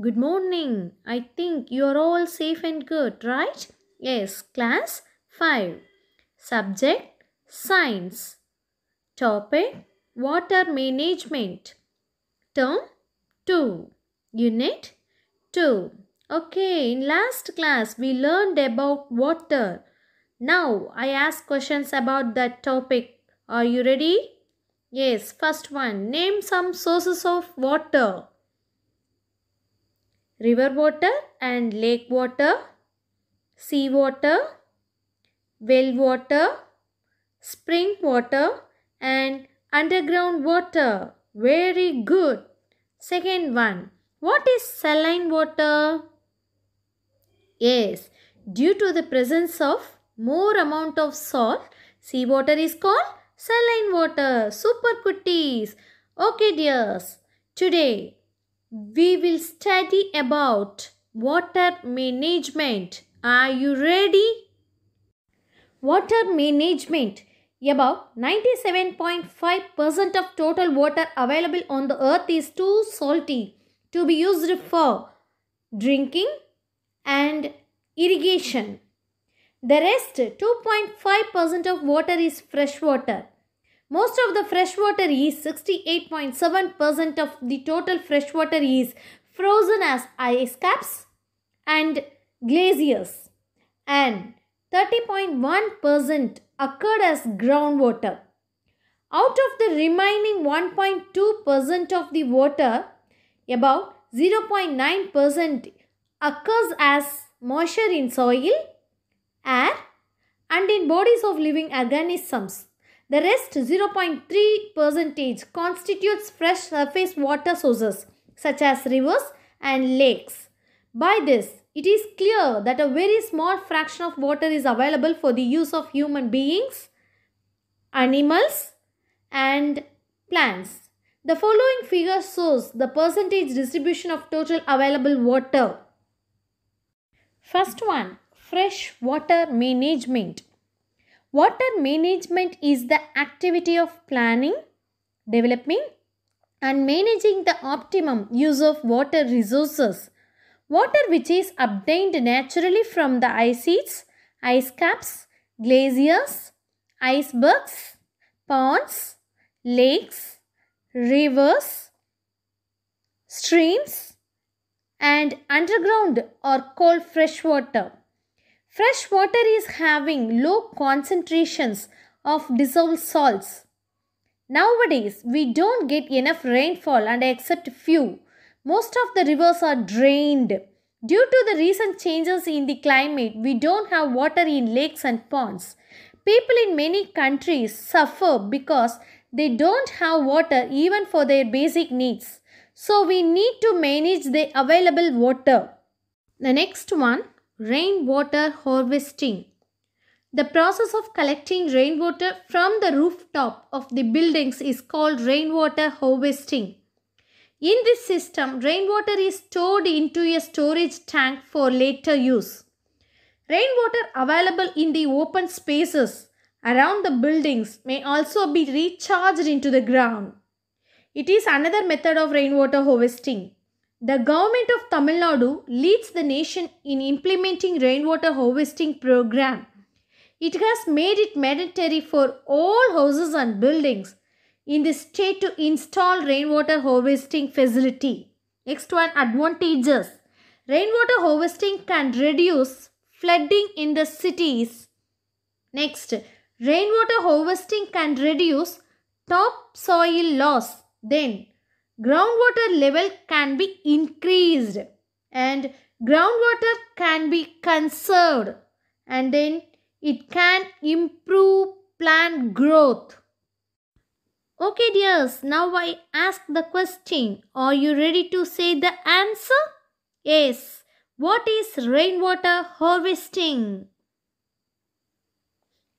Good morning. I think you are all safe and good, right? Yes, class 5. Subject Science. Topic Water Management. Term 2. Unit 2. Okay, in last class we learned about water. Now I ask questions about that topic. Are you ready? Yes, first one. Name some sources of water. River water and lake water, sea water, well water, spring water, and underground water. Very good. Second one. What is saline water? Yes, due to the presence of more amount of salt, seawater is called saline water. Super cooties. Okay, dears. Today we will study about water management. Are you ready? Water management. About 97.5% of total water available on the earth is too salty to be used for drinking and irrigation. The rest, 2.5% of water is fresh water. Most of the fresh water is 68.7% of the total fresh water is frozen as ice caps and glaciers, and 30.1% occurred as groundwater. Out of the remaining 1.2% of the water, about 0.9% occurs as moisture in soil, air, and in bodies of living organisms. The rest 0.3% constitutes fresh surface water sources such as rivers and lakes. By this, it is clear that a very small fraction of water is available for the use of human beings, animals, and plants. The following figure shows the percentage distribution of total available water. First one, fresh water management. Water management is the activity of planning, developing, and managing the optimum use of water resources. Water which is obtained naturally from the ice sheets, ice caps, glaciers, icebergs, ponds, lakes, rivers, streams, and underground are called fresh water. Fresh water is having low concentrations of dissolved salts. Nowadays, we don't get enough rainfall and except few. Most of the rivers are drained. Due to the recent changes in the climate, we don't have water in lakes and ponds. People in many countries suffer because they don't have water even for their basic needs. So we need to manage the available water. The next one, rainwater harvesting. The process of collecting rainwater from the rooftop of the buildings is called rainwater harvesting. In this system, rainwater is stored into a storage tank for later use. Rainwater available in the open spaces around the buildings may also be recharged into the ground. It is another method of rainwater harvesting. The government of Tamil Nadu leads the nation in implementing rainwater harvesting program. It has made it mandatory for all houses and buildings in the state to install rainwater harvesting facility. Next one, advantages. Rainwater harvesting can reduce flooding in the cities. Next, rainwater harvesting can reduce topsoil loss. Then, groundwater level can be increased and groundwater can be conserved, and then it can improve plant growth. Okay, dears, now I ask the question. Are you ready to say the answer? Yes. What is rainwater harvesting?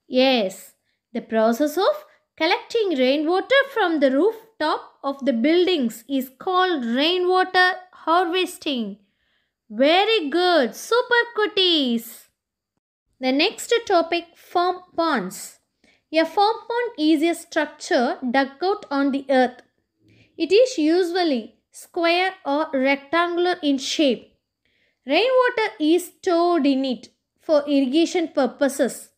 Yes, the process of collecting rainwater from the rooftop of the buildings is called rainwater harvesting. Very good, super cuties. The next topic, farm ponds. A farm pond is a structure dug out on the earth. It is usually square or rectangular in shape. Rainwater is stored in it for irrigation purposes.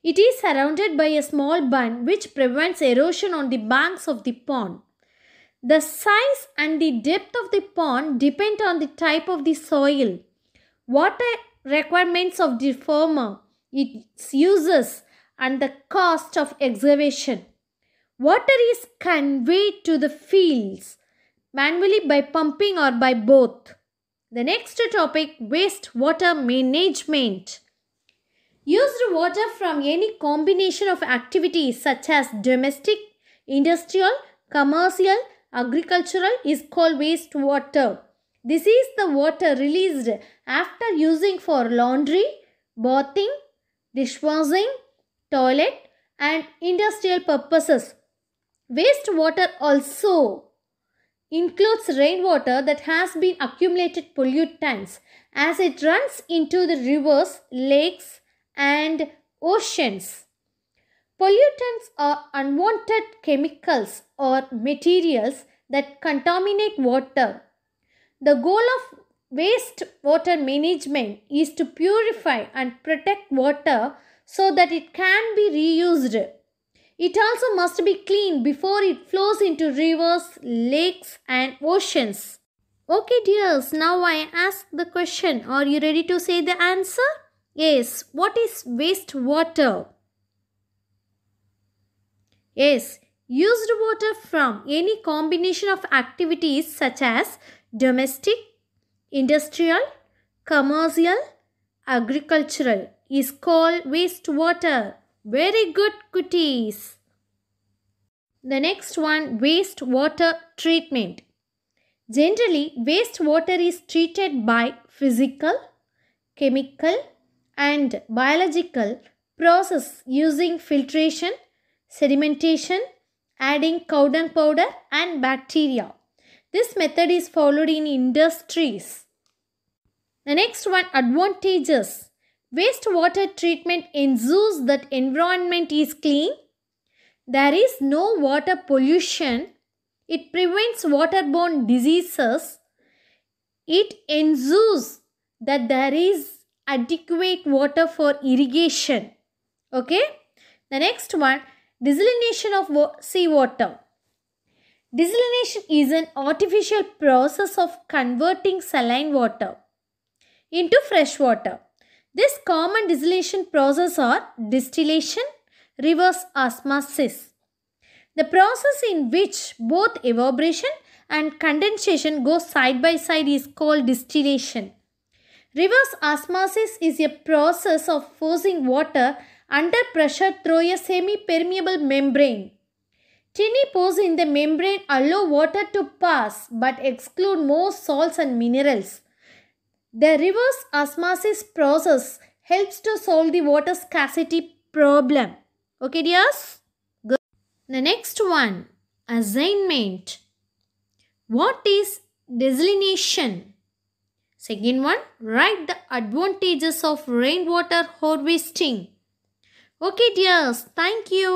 It is surrounded by a small bund which prevents erosion on the banks of the pond. The size and the depth of the pond depend on the type of the soil, water requirements of the farmer, its uses, and the cost of excavation. Water is conveyed to the fields manually by pumping or by both. The next topic, wastewater management. Used water from any combination of activities such as domestic, industrial, commercial, agricultural is called wastewater. This is the water released after using for laundry, bathing, dishwashing, toilet and industrial purposes. Wastewater also includes rainwater that has been accumulated pollutants as it runs into the rivers, lakes and oceans. Pollutants are unwanted chemicals or materials that contaminate water. The goal of wastewater management is to purify and protect water so that it can be reused. It also must be cleaned before it flows into rivers, lakes and oceans. Okay dears, now I ask the question. Are you ready to say the answer? Yes, what is wastewater? Yes, used water from any combination of activities such as domestic, industrial, commercial, agricultural is called wastewater. Very good, cuties. The next one, wastewater treatment. Generally, wastewater is treated by physical, chemical and biological process using filtration, sedimentation, adding cow dung powder and bacteria. This method is followed in industries. The next one, advantages. Wastewater treatment ensures that environment is clean. There is no water pollution. It prevents waterborne diseases. It ensures that there is adequate water for irrigation. Okay. The next one, desalination of seawater. Desalination is an artificial process of converting saline water into fresh water. This common desalination process are distillation, reverse osmosis. The process in which both evaporation and condensation go side by side is called distillation. Reverse osmosis is a process of forcing water under pressure through a semi-permeable membrane. Tiny pores in the membrane allow water to pass but exclude most salts and minerals. The reverse osmosis process helps to solve the water scarcity problem. Okay, dears? Good. The next one, assignment. What is desalination? Second one, write the advantages of rainwater harvesting. Okay, dears, thank you.